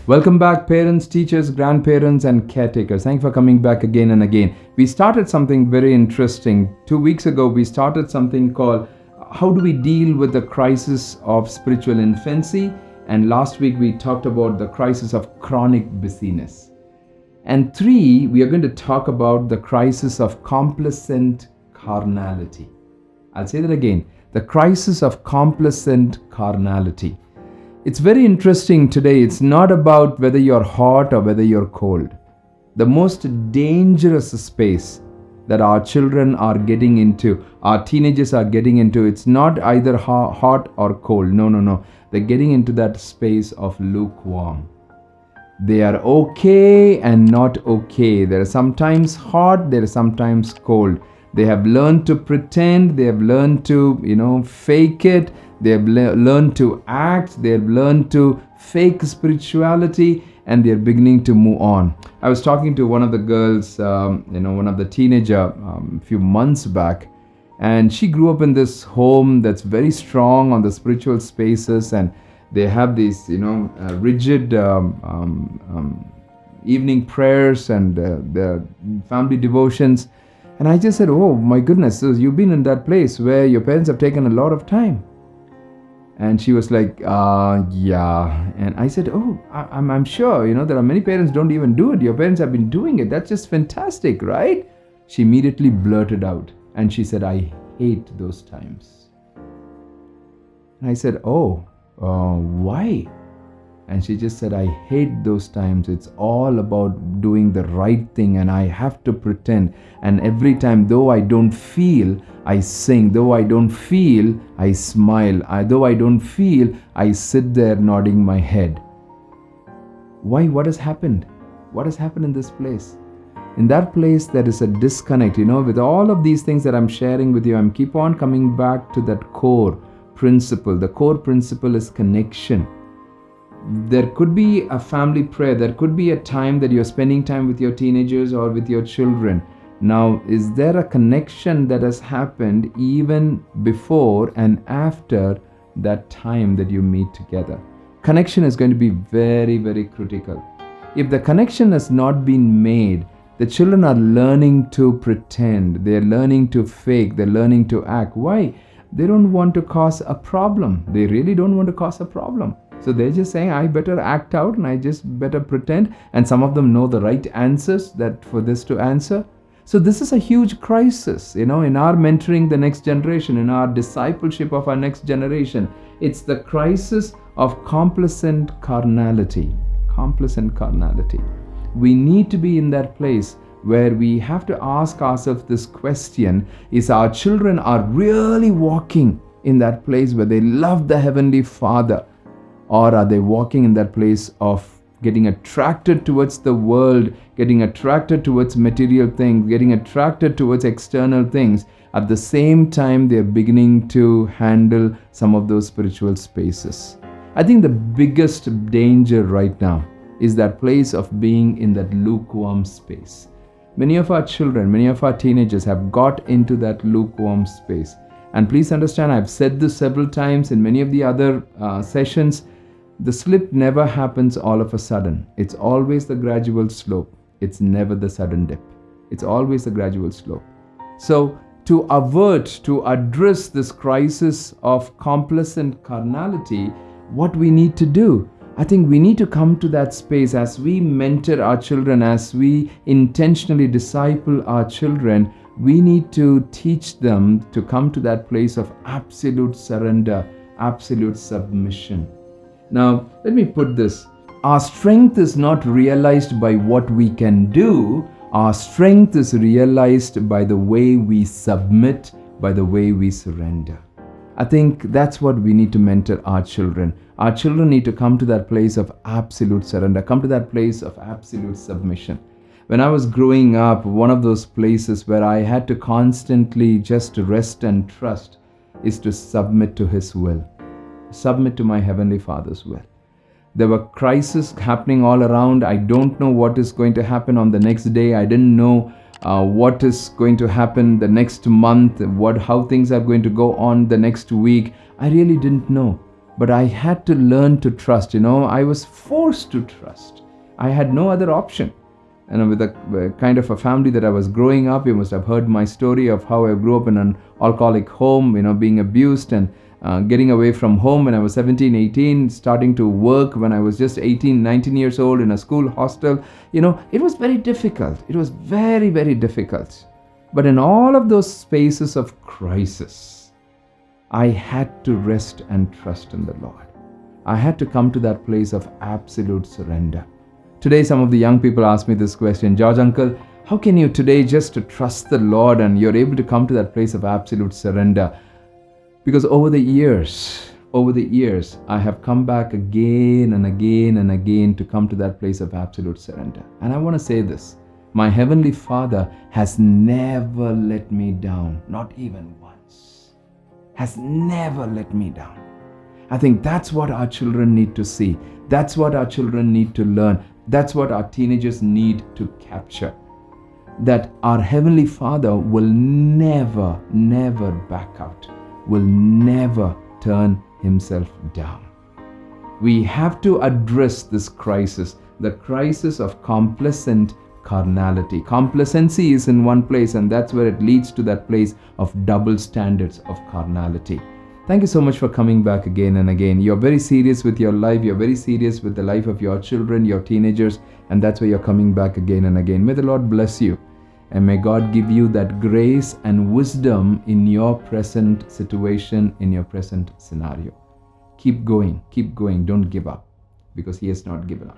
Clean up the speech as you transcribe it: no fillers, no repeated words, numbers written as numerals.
Welcome back, parents, teachers, grandparents, and caretakers. Thank you for coming back again and again. We started something very interesting. 2 weeks ago, we started something called How Do We Deal with the Crisis of Spiritual Infancy? And last week, we talked about the crisis of chronic busyness. And 3, we are going to talk about the crisis of complacent carnality. I'll say that again. The crisis of complacent carnality. It's very interesting today. It's not about whether you're hot or whether you're cold. The most dangerous space that our children are getting into, our teenagers are getting into, it's not either hot or cold. No. They're getting into that space of lukewarm. They are okay and not okay. They're sometimes hot, they're sometimes cold. They have learned to pretend, they have learned to, fake it. They have learned to act, they have learned to fake spirituality, and they're beginning to move on. I was talking to one of the girls, one of the teenager a few months back, and she grew up in this home that's very strong on the spiritual spaces, and they have these, rigid evening prayers and the family devotions. And I just said, oh my goodness, so you've been in that place where your parents have taken a lot of time. And she was like, yeah. And I said, oh, I'm sure, there are many parents don't even do it. Your parents have been doing it. That's just fantastic, right? She immediately blurted out. And she said, I hate those times. And I said, oh, why? And she just said, I hate those times. It's all about doing the right thing and I have to pretend. And every time, though I don't feel, I sing. Though I don't feel, I smile. Though I don't feel, I sit there nodding my head. Why? What has happened? What has happened in this place? In that place, there is a disconnect. With all of these things that I'm sharing with you, I'm keep on coming back to that core principle. The core principle is connection. There could be a family prayer. There could be a time that you're spending time with your teenagers or with your children. Now, is there a connection that has happened even before and after that time that you meet together? Connection is going to be very, very critical. If the connection has not been made, the children are learning to pretend. They're learning to fake. They're learning to act. Why? They don't want to cause a problem. They really don't want to cause a problem. So they're just saying, I better act out and I just better pretend. And some of them know the right answers that for this to answer. So this is a huge crisis, in our mentoring the next generation, in our discipleship of our next generation. It's the crisis of complacent carnality. Complacent carnality. We need to be in that place where we have to ask ourselves this question, is our children are really walking in that place where they love the Heavenly Father? Or are they walking in that place of getting attracted towards the world, getting attracted towards material things, getting attracted towards external things? At the same time, they're beginning to handle some of those spiritual spaces. I think the biggest danger right now is that place of being in that lukewarm space. Many of our children, many of our teenagers have got into that lukewarm space. And please understand, I've said this several times in many of the other sessions. The slip never happens all of a sudden. It's always the gradual slope. It's never the sudden dip. It's always the gradual slope. So to address this crisis of complacent carnality, what we need to do, I think we need to come to that space as we mentor our children, as we intentionally disciple our children. We need to teach them to come to that place of absolute surrender, absolute submission. Now, let me put this. Our strength is not realized by what we can do. Our strength is realized by the way we submit, by the way we surrender. I think that's what we need to mentor our children. Our children need to come to that place of absolute surrender, come to that place of absolute submission. When I was growing up, one of those places where I had to constantly just rest and trust is to submit to His will. Submit to my Heavenly Father's will. There were crises happening all around. I don't know what is going to happen on the next day. I didn't know what is going to happen the next month, how things are going to go on the next week. I really didn't know. But I had to learn to trust. I was forced to trust. I had no other option. And with the kind of a family that I was growing up, you must have heard my story of how I grew up in an alcoholic home, being abused and getting away from home when I was 17, 18, starting to work when I was just 18, 19 years old in a school hostel. It was very difficult. It was very, very difficult. But in all of those spaces of crisis, I had to rest and trust in the Lord. I had to come to that place of absolute surrender. Today, some of the young people ask me this question, George Uncle, how can you today just to trust the Lord and you're able to come to that place of absolute surrender? Because over the years, I have come back again and again and again to come to that place of absolute surrender. And I want to say this, my Heavenly Father has never let me down, not even once. Has never let me down. I think that's what our children need to see. That's what our children need to learn. That's what our teenagers need to capture. That our Heavenly Father will never, never back out, will never turn Himself down. We have to address this crisis, the crisis of complacent carnality. Complacency is in one place, and that's where it leads to that place of double standards of carnality. Thank you so much for coming back again and again. You're very serious with your life. You're very serious with the life of your children, your teenagers, and that's why you're coming back again and again. May the Lord bless you, and may God give you that grace and wisdom in your present situation, in your present scenario. Keep going. Don't give up, because He has not given up.